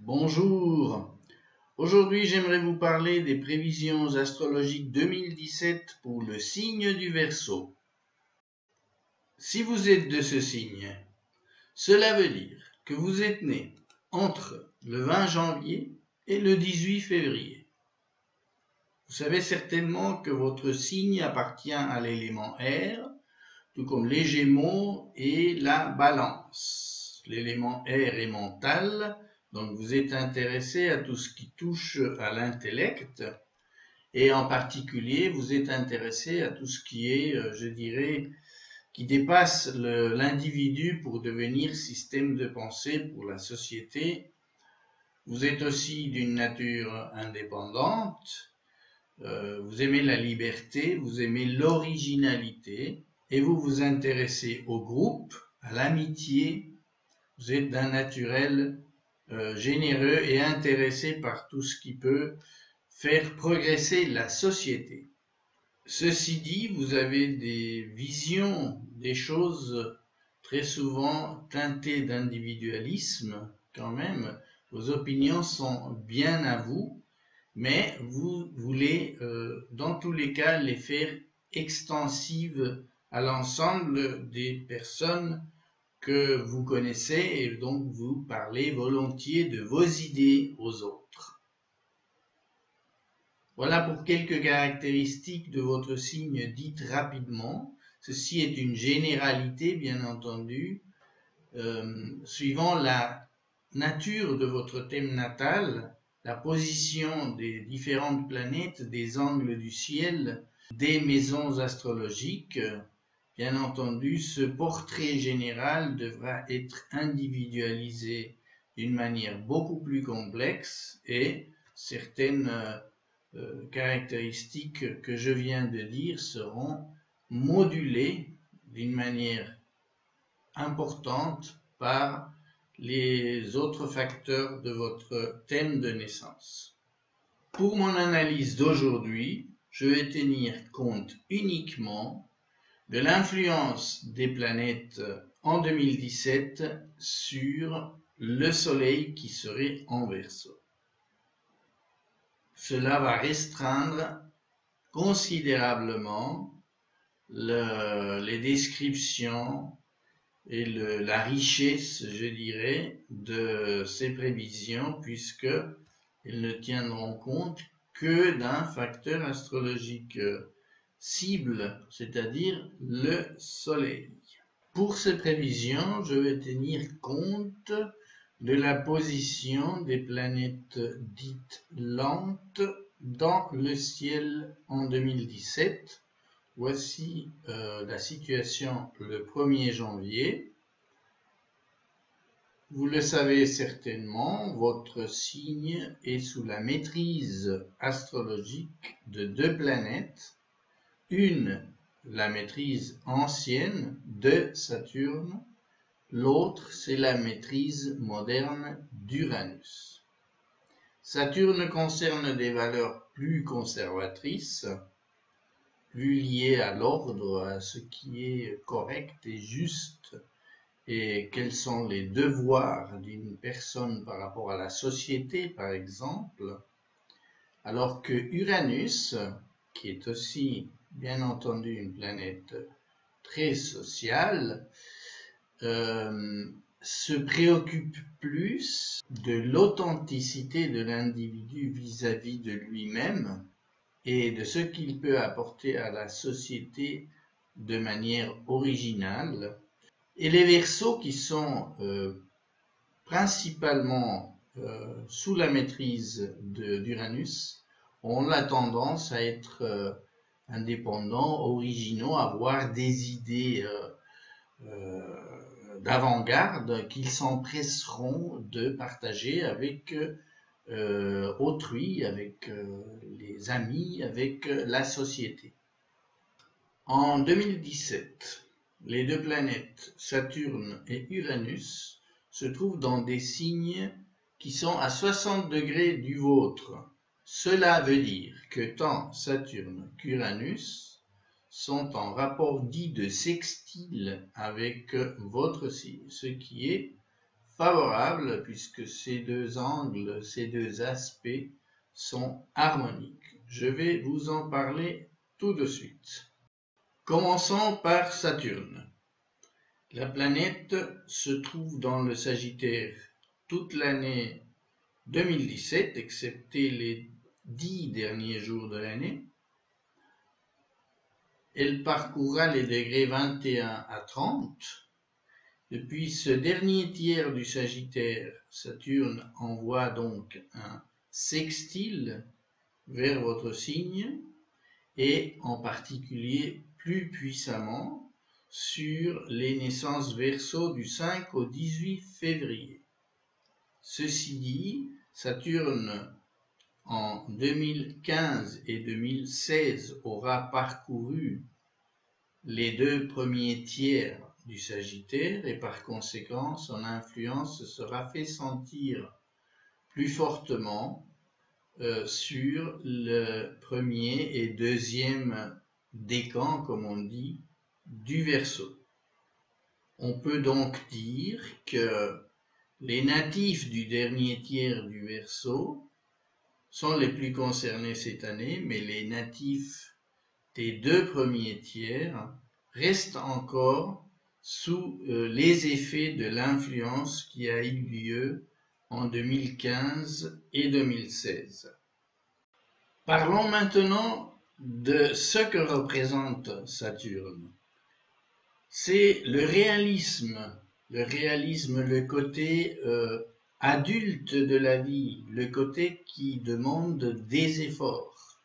Bonjour, aujourd'hui j'aimerais vous parler des prévisions astrologiques 2017 pour le signe du Verseau. Si vous êtes de ce signe, cela veut dire que vous êtes né entre le 20 janvier et le 18 février. Vous savez certainement que votre signe appartient à l'élément air, tout comme les Gémeaux et la Balance. L'élément air est mental, donc vous êtes intéressé à tout ce qui touche à l'intellect, et en particulier vous êtes intéressé à tout ce qui est, je dirais, qui dépasse l'individu pour devenir système de pensée pour la société. Vous êtes aussi d'une nature indépendante, vous aimez la liberté, vous aimez l'originalité, et vous vous intéressez au groupe, à l'amitié. Vous êtes d'un naturel généreux et intéressé par tout ce qui peut faire progresser la société. Ceci dit, vous avez des visions, des choses très souvent teintées d'individualisme quand même. Vos opinions sont bien à vous, mais vous voulez dans tous les cas les faire extensives à l'ensemble des personnes que vous connaissez, et donc vous parlez volontiers de vos idées aux autres. Voilà pour quelques caractéristiques de votre signe dites rapidement. Ceci est une généralité, bien entendu. Suivant la nature de votre thème natal, la position des différentes planètes, des angles du ciel, des maisons astrologiques, bien entendu, ce portrait général devra être individualisé d'une manière beaucoup plus complexe, et certaines caractéristiques que je viens de dire seront modulées d'une manière importante par les autres facteurs de votre thème de naissance. Pour mon analyse d'aujourd'hui, je vais tenir compte uniquement de l'influence des planètes en 2017 sur le Soleil qui serait en Verseau. Cela va restreindre considérablement les descriptions et la richesse, je dirais, de ces prévisions, puisqu'elles ne tiendront compte que d'un facteur astrologique cible, c'est-à-dire le Soleil. Pour ces prévisions, je vais tenir compte de la position des planètes dites lentes dans le ciel en 2017. Voici la situation le 1er janvier. Vous le savez certainement, votre signe est sous la maîtrise astrologique de deux planètes. Une, la maîtrise ancienne de Saturne, l'autre, c'est la maîtrise moderne d'Uranus. Saturne concerne des valeurs plus conservatrices, plus liées à l'ordre, à ce qui est correct et juste, et quels sont les devoirs d'une personne par rapport à la société, par exemple, alors que Uranus, qui est aussi, bien entendu, une planète très sociale, se préoccupe plus de l'authenticité de l'individu vis-à-vis de lui-même et de ce qu'il peut apporter à la société de manière originale. Et les Verseaux, qui sont principalement sous la maîtrise d'Uranus, ont la tendance à être indépendants, originaux, à avoir des idées d'avant-garde qu'ils s'empresseront de partager avec autrui, avec les amis, avec la société. En 2017, les deux planètes Saturne et Uranus se trouvent dans des signes qui sont à 60 degrés du vôtre. Cela veut dire que tant Saturne qu'Uranus sont en rapport dit de sextile avec votre signe, ce qui est favorable puisque ces deux angles, ces deux aspects sont harmoniques. Je vais vous en parler tout de suite. Commençons par Saturne. La planète se trouve dans le Sagittaire toute l'année 2017, excepté les 10 derniers jours de l'année. Elle parcourra les degrés 21 à 30. Depuis ce dernier tiers du Sagittaire, Saturne envoie donc un sextile vers votre signe et en particulier plus puissamment sur les naissances Verseau du 5 au 18 février. Ceci dit, Saturne en 2015 et 2016 aura parcouru les deux premiers tiers du Sagittaire et par conséquent son influence sera fait sentir plus fortement sur le premier et deuxième décan, comme on dit, du Verseau. On peut donc dire que les natifs du dernier tiers du Verseau sont les plus concernés cette année, mais les natifs des deux premiers tiers restent encore sous les effets de l'influence qui a eu lieu en 2015 et 2016. Parlons maintenant de ce que représente Saturne. C'est le réalisme, le côté adulte de la vie, le côté qui demande des efforts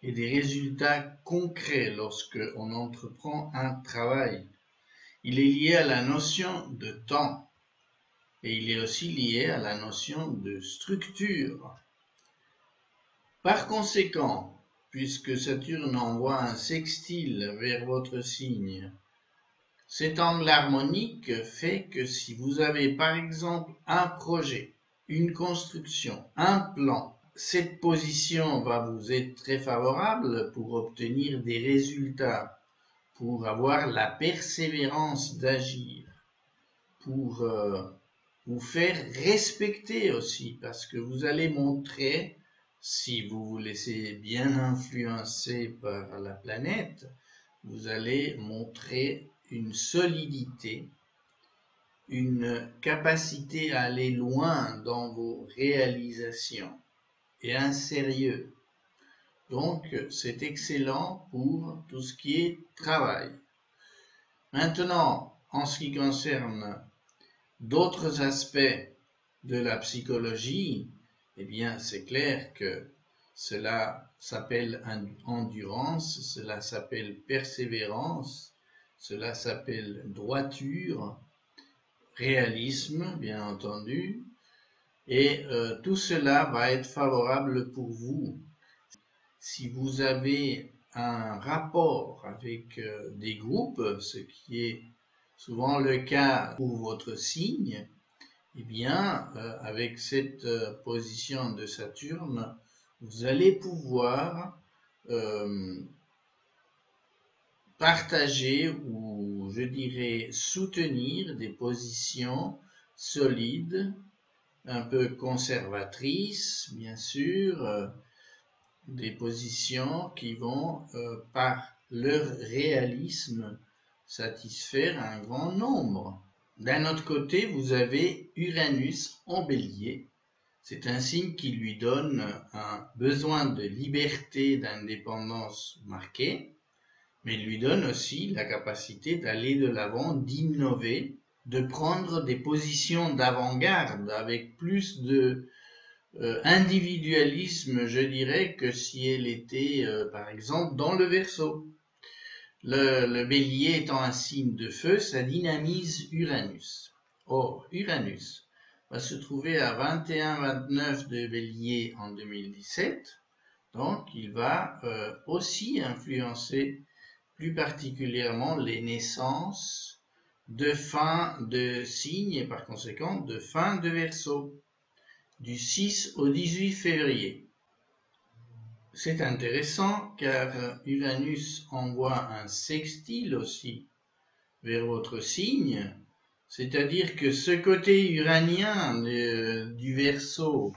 et des résultats concrets lorsque on entreprend un travail. Il est lié à la notion de temps et il est aussi lié à la notion de structure. Par conséquent, puisque Saturne envoie un sextile vers votre signe, cet angle harmonique fait que si vous avez par exemple un projet, une construction, un plan, cette position va vous être très favorable pour obtenir des résultats, pour avoir la persévérance d'agir, pour vous faire respecter aussi, parce que vous allez montrer, si vous vous laissez bien influencer par la planète, vous allez montrer une solidité, une capacité à aller loin dans vos réalisations et un sérieux. Donc, c'est excellent pour tout ce qui est travail. Maintenant, en ce qui concerne d'autres aspects de la psychologie, eh bien, c'est clair que cela s'appelle endurance, cela s'appelle persévérance, cela s'appelle droiture, réalisme, bien entendu, et tout cela va être favorable pour vous. Si vous avez un rapport avec des groupes, ce qui est souvent le cas pour votre signe, eh bien, avec cette position de Saturne, vous allez pouvoir partager ou, je dirais, soutenir des positions solides, un peu conservatrices, bien sûr, des positions qui vont, par leur réalisme, satisfaire un grand nombre. D'un autre côté, vous avez Uranus en Bélier. C'est un signe qui lui donne un besoin de liberté, d'indépendance marqué, mais lui donne aussi la capacité d'aller de l'avant, d'innover, de prendre des positions d'avant-garde avec plus de individualisme, je dirais, que si elle était, par exemple, dans le Verseau. Le Bélier étant un signe de feu, ça dynamise Uranus. Or, Uranus va se trouver à 21-29 de Bélier en 2017, donc il va aussi influencer plus particulièrement les naissances de fin de signe et par conséquent de fin de Verseau, du 6 au 18 février. C'est intéressant car Uranus envoie un sextile aussi vers votre signe, C'est-à-dire que ce côté uranien du Verseau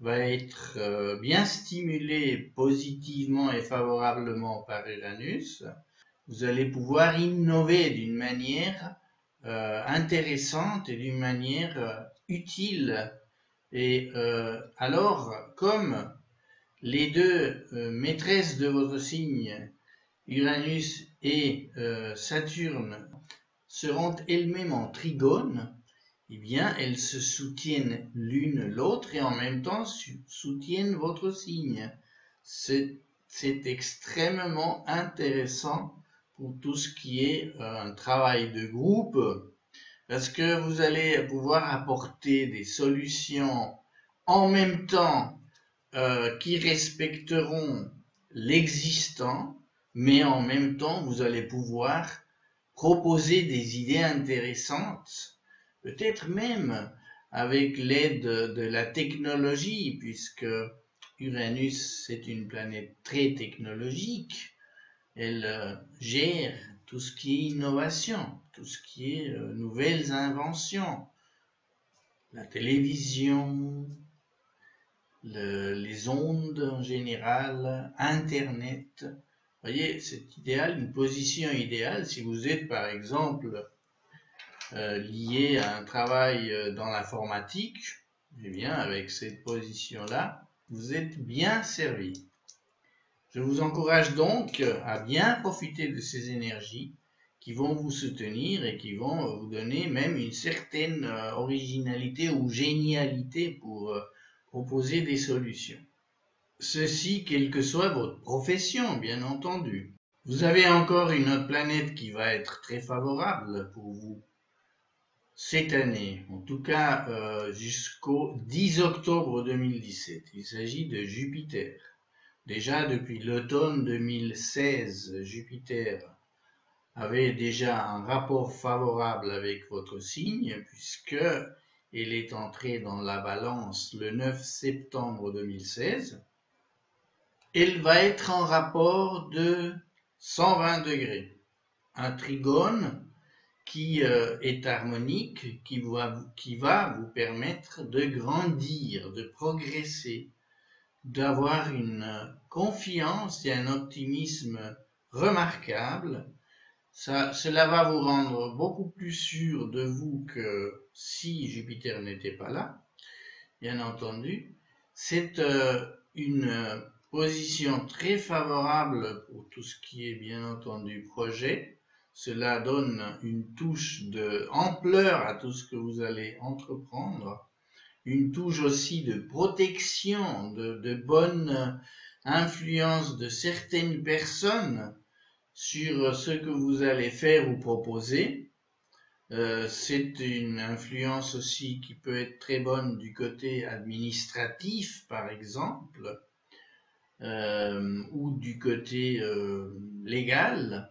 va être bien stimulé positivement et favorablement par Uranus. Vous allez pouvoir innover d'une manière intéressante et d'une manière utile. Et alors, comme les deux maîtresses de votre signe, Uranus et Saturne, seront elles-mêmes en trigone, eh bien, elles se soutiennent l'une l'autre et en même temps soutiennent votre signe. C'est extrêmement intéressant pour tout ce qui est un travail de groupe, parce que vous allez pouvoir apporter des solutions en même temps qui respecteront l'existant, mais en même temps, vous allez pouvoir proposer des idées intéressantes, peut-être même avec l'aide de la technologie, puisque Uranus, c'est une planète très technologique. Elle gère tout ce qui est innovation, tout ce qui est nouvelles inventions, la télévision, les ondes en général, Internet. Vous voyez, c'est idéal, une position idéale si vous êtes par exemple lié à un travail dans l'informatique. Eh bien, avec cette position-là, vous êtes bien servi. Je vous encourage donc à bien profiter de ces énergies qui vont vous soutenir et qui vont vous donner même une certaine originalité ou génialité pour proposer des solutions. Ceci, quelle que soit votre profession, bien entendu. Vous avez encore une autre planète qui va être très favorable pour vous cette année, en tout cas jusqu'au 10 octobre 2017. Il s'agit de Jupiter. Déjà depuis l'automne 2016, Jupiter avait déjà un rapport favorable avec votre signe, puisque elle est entrée dans la Balance le 9 septembre 2016. Elle va être en rapport de 120 degrés. Un trigone qui est harmonique, qui va vous permettre de grandir, de progresser, d'avoir une confiance et un optimisme remarquable. Cela va vous rendre beaucoup plus sûr de vous que si Jupiter n'était pas là, bien entendu. C'est une position très favorable pour tout ce qui est bien entendu projet. Cela donne une touche d'ampleur à tout ce que vous allez entreprendre, une touche aussi de protection, de bonne influence de certaines personnes sur ce que vous allez faire ou proposer. C'est une influence aussi qui peut être très bonne du côté administratif, par exemple, ou du côté légal.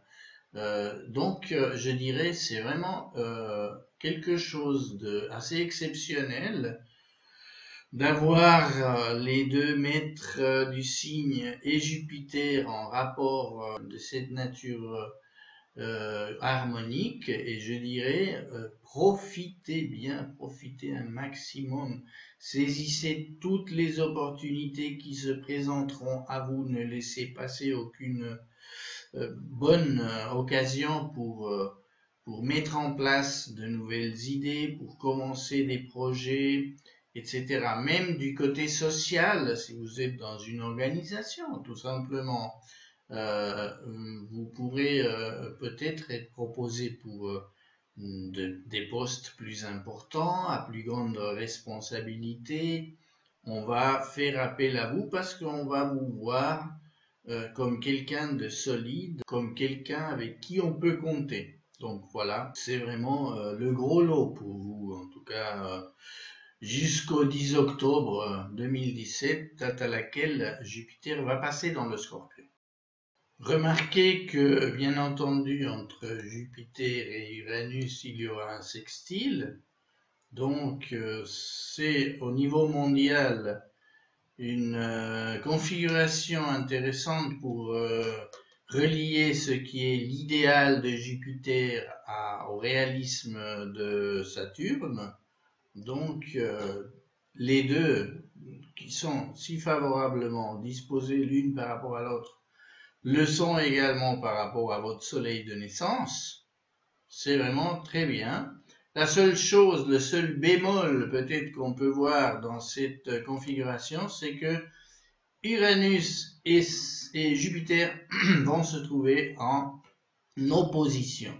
Donc, je dirais, c'est vraiment quelque chose d'assez exceptionnel d'avoir les deux maîtres du signe et Jupiter en rapport de cette nature harmonique, et je dirais profitez bien, profitez un maximum, saisissez toutes les opportunités qui se présenteront à vous, ne laissez passer aucune bonne occasion pour mettre en place de nouvelles idées, pour commencer des projets, etc. Même du côté social, si vous êtes dans une organisation, tout simplement, vous pourrez peut-être être proposé pour des postes plus importants, à plus grande responsabilité. On va faire appel à vous parce qu'on va vous voir comme quelqu'un de solide, comme quelqu'un avec qui on peut compter. Donc voilà, c'est vraiment le gros lot pour vous, en tout cas jusqu'au 10 octobre 2017, date à laquelle Jupiter va passer dans le Scorpion. Remarquez que, bien entendu, entre Jupiter et Uranus, il y aura un sextile. Donc, c'est au niveau mondial une configuration intéressante pour relier ce qui est l'idéal de Jupiter au réalisme de Saturne. Donc, les deux qui sont si favorablement disposés l'une par rapport à l'autre, le sont également par rapport à votre soleil de naissance. C'est vraiment très bien. La seule chose, le seul bémol peut-être qu'on peut voir dans cette configuration, c'est que Uranus et Jupiter vont se trouver en opposition.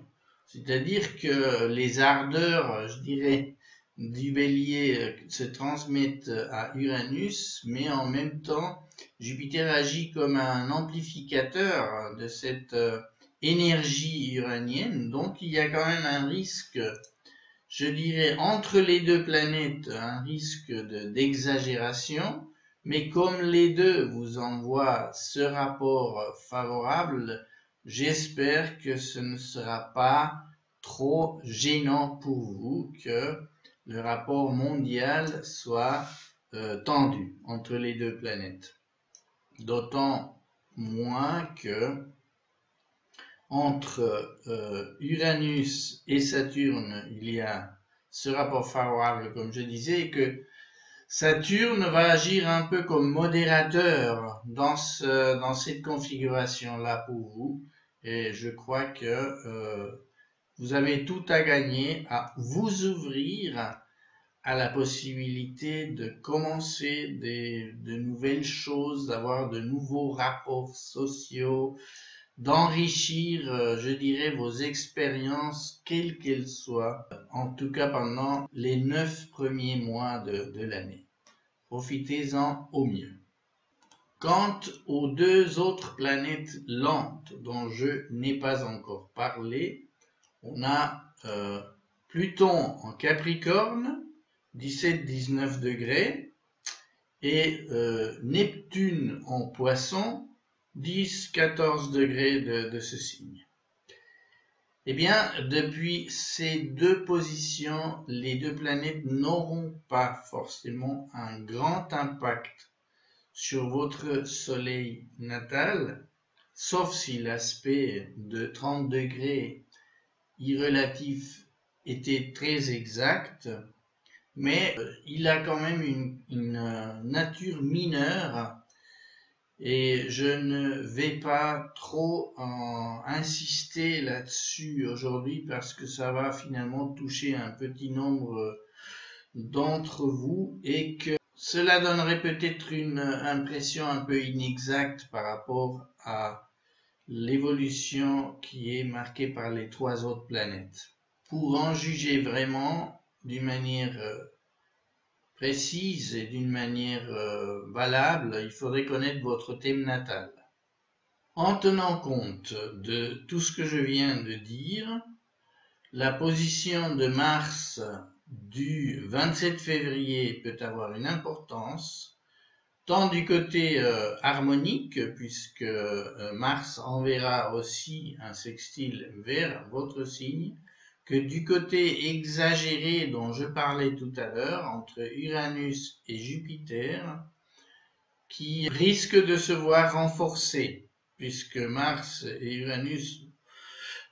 C'est-à-dire que les ardeurs, je dirais, du bélier se transmettent à Uranus, mais en même temps, Jupiter agit comme un amplificateur de cette énergie uranienne. Donc, il y a quand même un risque, je dirais, entre les deux planètes, un risque d'exagération. Mais comme les deux vous envoient ce rapport favorable, j'espère que ce ne sera pas trop gênant pour vous que le rapport mondial soit tendu entre les deux planètes. D'autant moins que entre Uranus et Saturne, il y a ce rapport favorable, comme je disais, et que Saturne va agir un peu comme modérateur dans cette configuration-là pour vous. Et je crois que vous avez tout à gagner à vous ouvrir à la possibilité de commencer de nouvelles choses, d'avoir de nouveaux rapports sociaux, d'enrichir, je dirais, vos expériences, quelles qu'elles soient, en tout cas pendant les 9 premiers mois de l'année. Profitez-en au mieux. Quant aux deux autres planètes lentes dont je n'ai pas encore parlé, on a Pluton en Capricorne, 17-19 degrés, et Neptune en Poisson, 10-14 degrés de ce signe. Eh bien, depuis ces deux positions, les deux planètes n'auront pas forcément un grand impact sur votre soleil natal, sauf si l'aspect de 30 degrés irrelatif était très exact, mais il a quand même une nature mineure. Et je ne vais pas trop insister là-dessus aujourd'hui parce que ça va finalement toucher un petit nombre d'entre vous et que cela donnerait peut-être une impression un peu inexacte par rapport à l'évolution qui est marquée par les trois autres planètes. Pour en juger vraiment d'une manière précise et d'une manière valable, il faudrait connaître votre thème natal. En tenant compte de tout ce que je viens de dire, la position de Mars du 27 février peut avoir une importance, tant du côté harmonique, puisque Mars enverra aussi un sextile vers votre signe, que du côté exagéré dont je parlais tout à l'heure, entre Uranus et Jupiter, qui risque de se voir renforcé, puisque Mars et Uranus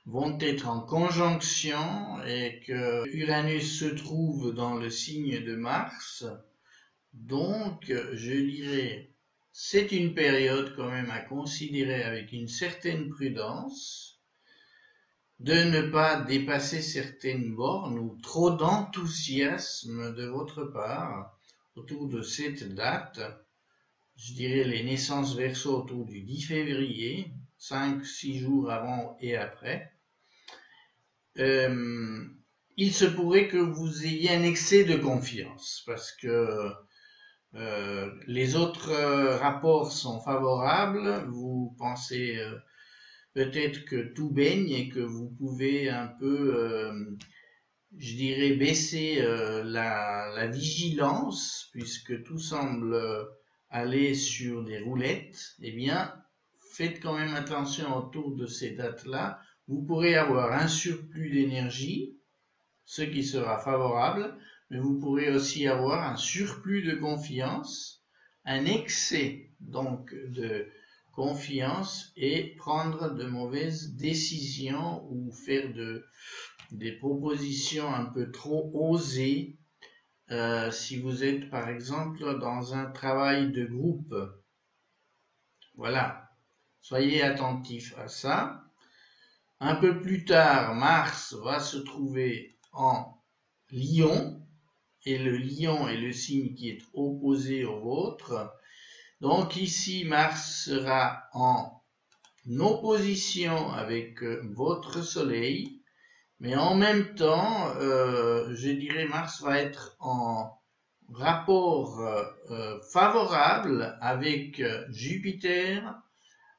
vont être en conjonction et que Uranus se trouve dans le signe de Mars. Donc, je dirais, c'est une période quand même à considérer avec une certaine prudence, de ne pas dépasser certaines bornes ou trop d'enthousiasme de votre part autour de cette date. Je dirais les naissances Verseau autour du 10 février, 5-6 jours avant et après. Il se pourrait que vous ayez un excès de confiance parce que les autres rapports sont favorables, vous pensez peut-être que tout baigne et que vous pouvez un peu, je dirais, baisser la vigilance puisque tout semble aller sur des roulettes. Eh bien, faites quand même attention autour de ces dates-là. Vous pourrez avoir un surplus d'énergie, ce qui sera favorable, mais vous pourrez aussi avoir un surplus de confiance, un excès donc de confiance et prendre de mauvaises décisions ou faire des propositions un peu trop osées si vous êtes par exemple dans un travail de groupe. Voilà, soyez attentifs à ça. Un peu plus tard, Mars va se trouver en Lion, et le Lion est le signe qui est opposé au vôtre. Donc ici, Mars sera en opposition avec votre Soleil, mais en même temps, je dirais Mars va être en rapport favorable avec Jupiter,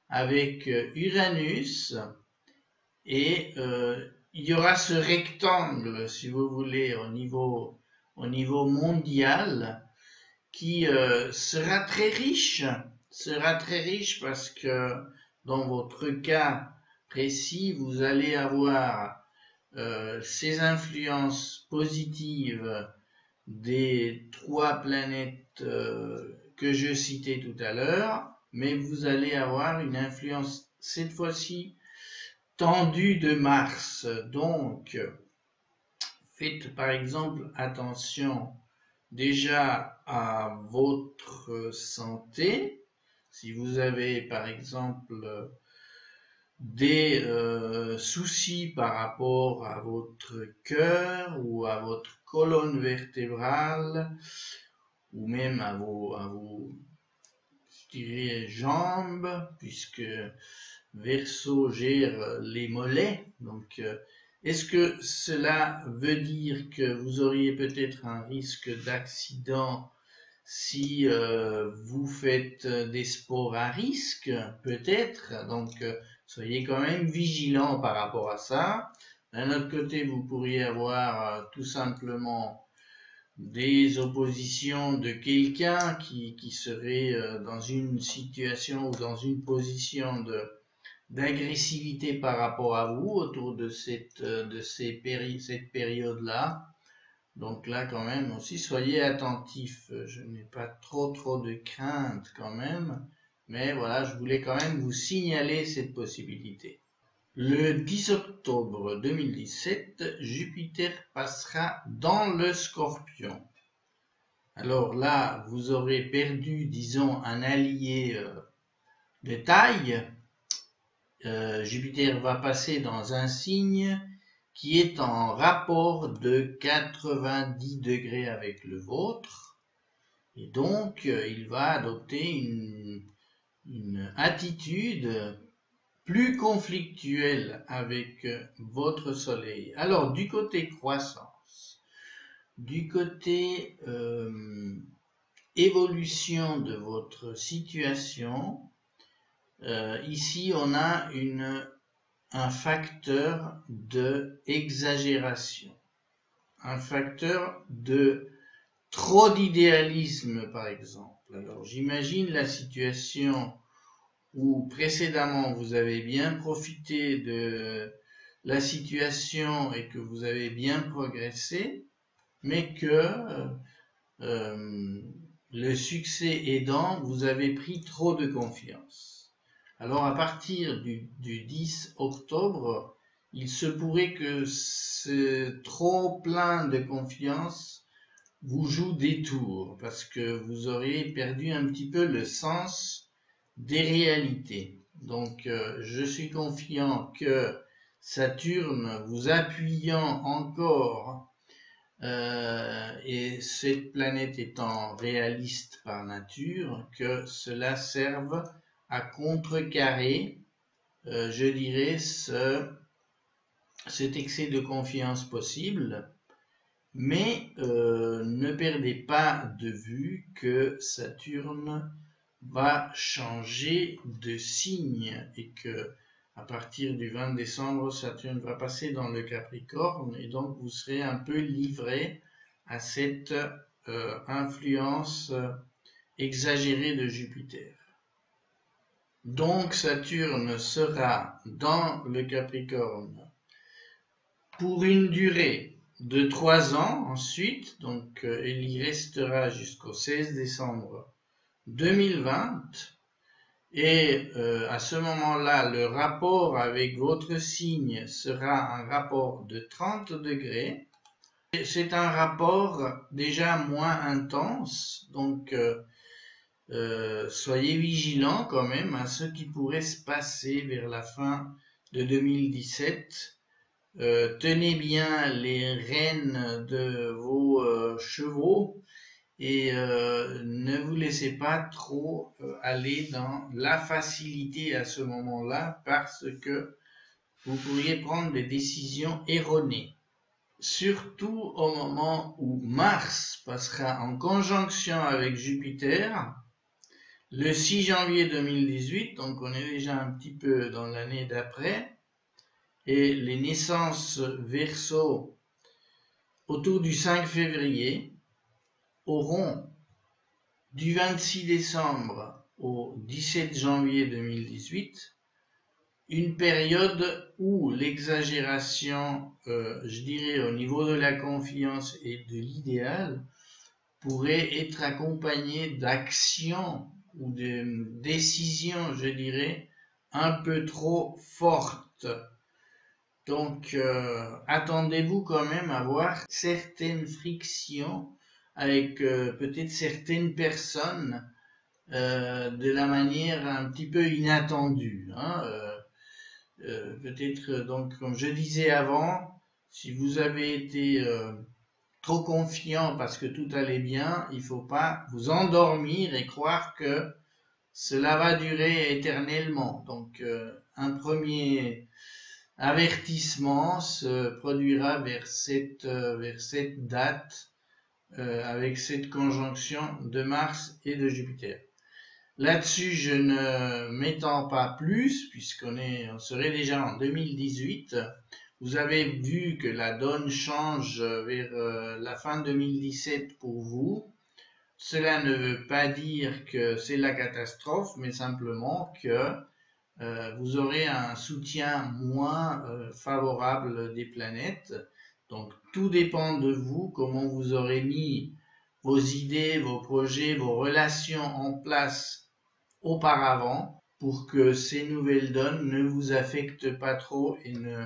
avec Uranus, et il y aura ce rectangle, si vous voulez, au niveau mondial, qui sera très riche parce que dans votre cas précis, vous allez avoir ces influences positives des 3 planètes que je citais tout à l'heure, mais vous allez avoir une influence cette fois-ci tendue de Mars. Donc, faites par exemple attention déjà à votre santé. Si vous avez par exemple des soucis par rapport à votre cœur ou à votre colonne vertébrale ou même à vos je dirais, jambes, puisque Verseau gère les mollets. Donc, est-ce que cela veut dire que vous auriez peut-être un risque d'accident si vous faites des sports à risque? Peut-être. Donc, soyez quand même vigilant par rapport à ça. D'un autre côté, vous pourriez avoir tout simplement des oppositions de quelqu'un qui serait dans une situation ou dans une position d'agressivité par rapport à vous autour de cette période-là. Donc là, quand même, aussi, soyez attentifs. Je n'ai pas trop de crainte quand même, mais voilà, je voulais quand même vous signaler cette possibilité. Le 10 octobre 2017, Jupiter passera dans le Scorpion. Alors là, vous aurez perdu, disons, un allié de taille. Jupiter va passer dans un signe qui est en rapport de 90 degrés avec le vôtre. Et donc, il va adopter une attitude plus conflictuelle avec votre Soleil. Alors, du côté croissance, du côté évolution de votre situation, ici on a un facteur de exagération, un facteur de trop d'idéalisme par exemple. Alors j'imagine la situation où précédemment vous avez bien profité de la situation et que vous avez bien progressé, mais que le succès aidant, vous avez pris trop de confiance. Alors à partir du 10 octobre, il se pourrait que ce trop plein de confiance vous joue des tours, parce que vous aurez perdu un petit peu le sens des réalités. Donc je suis confiant que Saturne vous appuyant encore, et cette planète étant réaliste par nature, que cela serve à contrecarrer, je dirais, cet excès de confiance possible, mais ne perdez pas de vue que Saturne va changer de signe et que à partir du 20 décembre, Saturne va passer dans le Capricorne et donc vous serez un peu livré à cette influence exagérée de Jupiter. Donc Saturne sera dans le Capricorne pour une durée de 3 ans ensuite, donc il y restera jusqu'au 16 décembre 2020. Et à ce moment-là, le rapport avec votre signe sera un rapport de 30 degrés. C'est un rapport déjà moins intense, donc soyez vigilants quand même à ce qui pourrait se passer vers la fin de 2017. Tenez bien les rênes de vos chevaux et ne vous laissez pas trop aller dans la facilité à ce moment-là parce que vous pourriez prendre des décisions erronées. Surtout au moment où Mars passera en conjonction avec Jupiter, le 6 janvier 2018, donc on est déjà un petit peu dans l'année d'après, et les naissances Verseau autour du 5 février auront du 26 décembre au 17 janvier 2018 une période où l'exagération, je dirais, au niveau de la confiance et de l'idéal pourrait être accompagnée d'actions ou de décisions, je dirais, un peu trop fortes. Donc, attendez-vous quand même à voir certaines frictions avec peut-être certaines personnes de la manière un petit peu inattendue. Peut-être, donc, comme je disais avant, si vous avez été trop confiant parce que tout allait bien, il ne faut pas vous endormir et croire que cela va durer éternellement. Donc, un premier avertissement se produira vers cette date avec cette conjonction de Mars et de Jupiter. Là-dessus, je ne m'étends pas plus puisqu'on serait déjà en 2018. Vous avez vu que la donne change vers la fin 2017 pour vous. Cela ne veut pas dire que c'est la catastrophe, mais simplement que vous aurez un soutien moins favorable des planètes. Donc tout dépend de vous, comment vous aurez mis vos idées, vos projets, vos relations en place auparavant pour que ces nouvelles donnes ne vous affectent pas trop et ne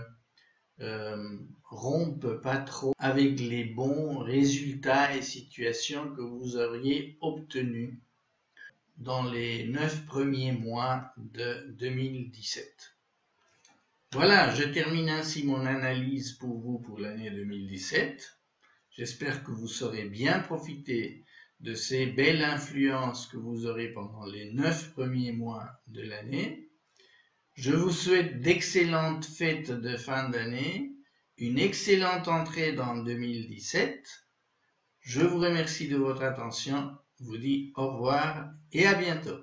rompent pas trop avec les bons résultats et situations que vous auriez obtenus dans les 9 premiers mois de 2017. Voilà, je termine ainsi mon analyse pour vous pour l'année 2017. J'espère que vous saurez bien profiter de ces belles influences que vous aurez pendant les 9 premiers mois de l'année. Je vous souhaite d'excellentes fêtes de fin d'année, une excellente entrée dans 2017. Je vous remercie de votre attention, vous dis au revoir et à bientôt.